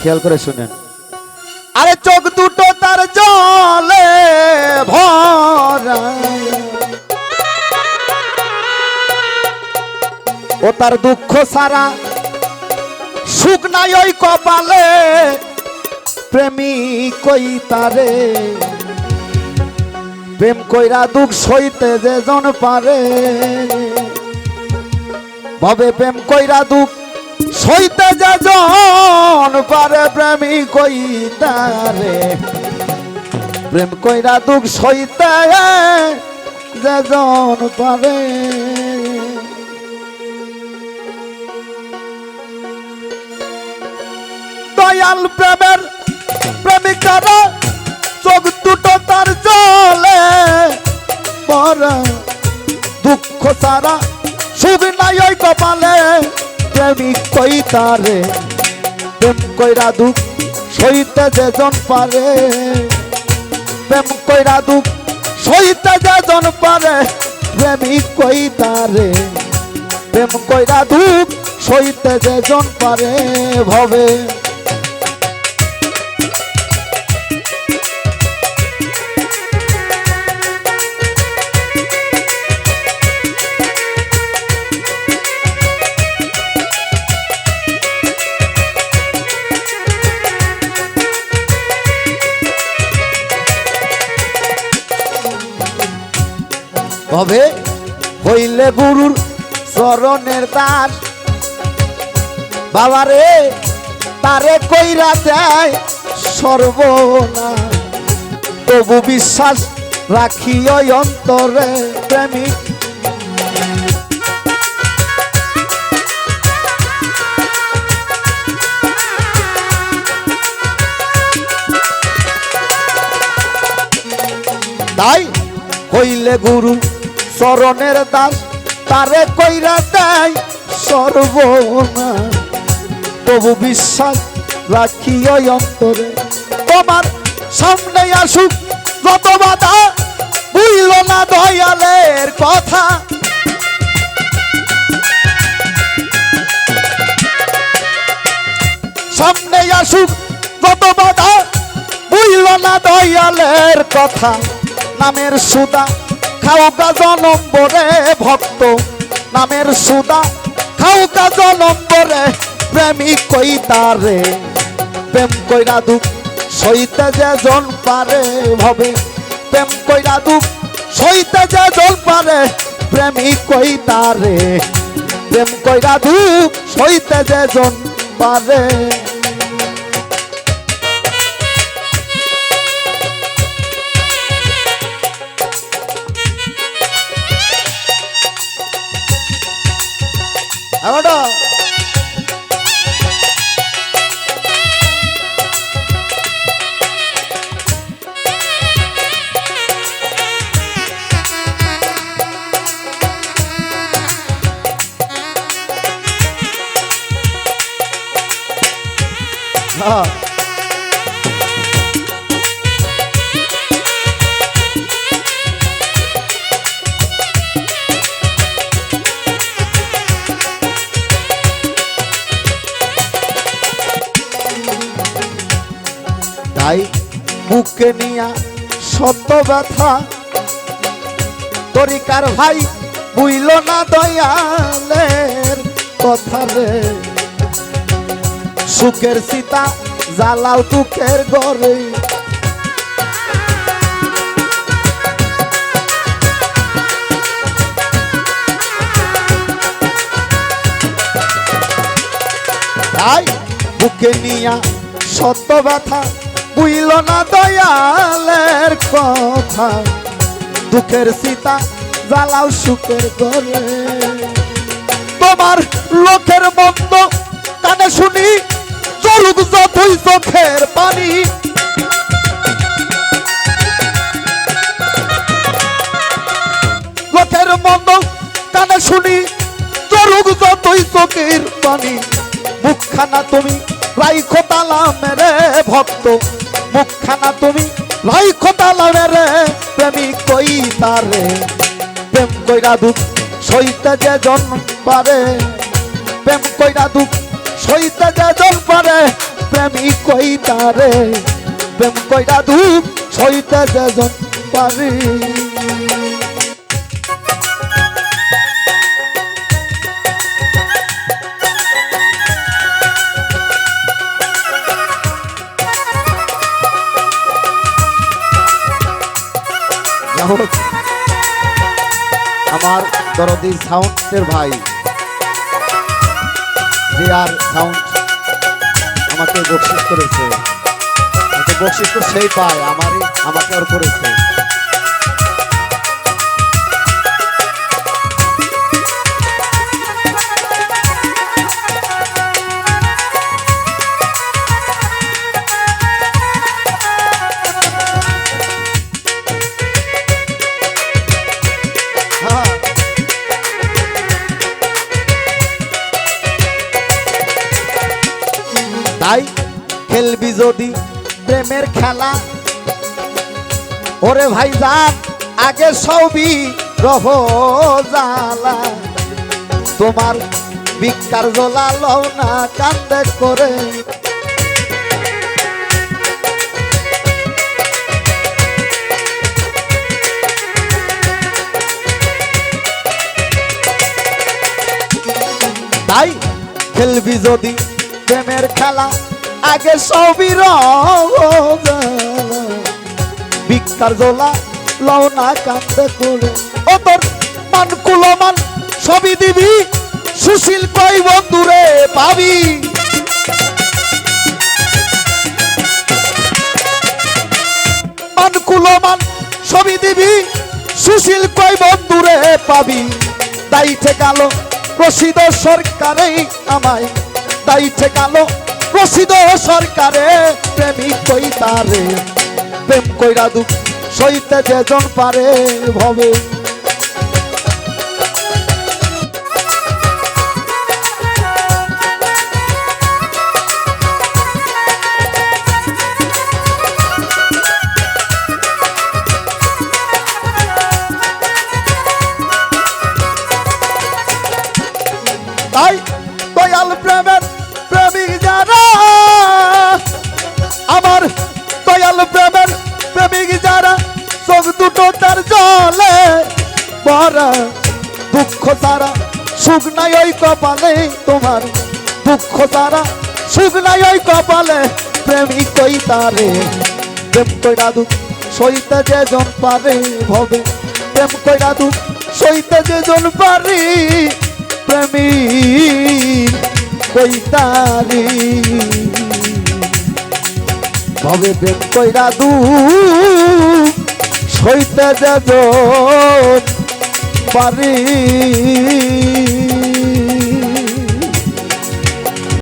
খেয়াল করে শুনেন। আরে চোখ দুটো তার জলে ভরা, ও তার দুঃখ সারা সুখ নাই ওই কপালে, প্রেমিক কই তারে, প্রেম কইরা দুঃখ সইতে যে জন পারে, ভবে প্রেম কইরা দুঃখ সইতে যে জন পারে, প্রেমিক কই তারে, প্রেম কইরা দুঃখ সইতে যে জন পারে। দয়াল প্রেমের প্রেমিকারা চোখ দুটো তার জলে ভরা, দুঃখ সারা সুখ নাই ওই কপালে, প্রেমিক কই তারে, প্রেম কইরা দুঃখ সইতে যে জন পারে, প্রেম কইরা দুঃখ সইতে যে জন পারে, প্রেমিক কই তারে, প্রেম কইরা দুঃখ সইতে যে জন পারে। ভবে ভবে হইলে গুরুর চরণের দাস, বাবারে তারে কইরা দেয় সর্বনাশ, তবু বিশ্বাস রাখি ওই অন্তরে, প্রেমিক তাই হইলে গুরু চরণের দাস, তারে কইরা দেয় সর্বনাশ, তবু বিশ্বাস রাখি ওই অন্তরে। তোমার সামনে আসুক যত বাধা, বুঝল না দয়ালের কথা, সামনে আসুক যত বাধা, বুঝল না দয়ালের কথা, নামের সুদা খাওকা জনম্বরে ভক্ত, নামের সুদা খাওকা জনম্বরে, প্রেমিক কই তারে, প্রেম কইরা দুঃখ সইতে যে জন পারে, ভবে প্রেম কইরা দুঃখ সইতে যে জন পারে, প্রেমিক কই তারে, প্রেম কইরা দুঃখ সইতে যে জন পারে। তাই বুকে নিয়া শত ব্যথা, তরিকার ভাই বুইল না দয়ালের কথা রে, সুখের সীতা জ্বালাও দুঃখের ঘরে, তাই বুকে নিয়া শত ব্যথা, বুইল না দয়ালের কথা, দুঃখের সীতা জ্বালাও সুখের ঘরে। তোমার লোকের মন্দ কানে শুনি, চলুক যতই চোখের পানি, লোকের মন্দ কানে শুনি, চলুক যতই চোখের পানি, মুখখানা তুমি রাইখো তালা মেরে ভক্ত, মুখখানা তুমি রাইখো তালা মেরে, প্রেমিক কই তারে, প্রেম কইরা দুঃখ সইতে যে জন পারে, প্রেম কইরা দুঃখ সইতে যে জন পারে, প্রেমিক কই তারে প্রেম কইরা দুঃখ সইতে যেজন পারি। আমার দরদি সাউন্ডের ভাই যে আর সাউন্ড আমাকে বকশিস করেছে, বকশিস তো সেই পায়, আমাকে আর করেছে। তাই খেলবি যদি প্রেমের খেলা, ওরে ভাই যান আগে সবই রহ জালা, তোমার বিকার জ্বলা লও না কান্দে করে। তাই খেলবি যদি প্রেমের খেলা আগে সবই বিকার জ্বলা লও না কান্দে করে। ও তোর মান কুলমান সবই দিবি, সুশীল কই বন্ধুরে পাবি। মান কুলমান সবই দিবি, সুশীল কই বন্ধুরে পাবি। তাই ঠেকালো রশিদ সরকারে আমায়, তাই ঠেকালো রশিদ সরকারে প্রেমিক কই তারে প্রেম কইরা দুঃখ সইতে যেজন পারে ভবে। তাই দয়াল প্রেমের প্রেমিক যারা, আমার দয়াল প্রেমের প্রেমিক যারা, চোখ দুটো তার জলে ভরা, দুঃখ তারা সুখ নাই ওই কপালে, তোমার দুঃখ তারা সুখ নাই ওই কপালে প্রেমিক কই তারে প্রেম কইরা দুঃখ সইতে যেজন পারে ভবে। প্রেম কইরা দুঃখ সইতে যেজন পারি প্রেমিক কই তারি ভবে। প্রেম কইরা দুঃখ সইতে যেজন পারি।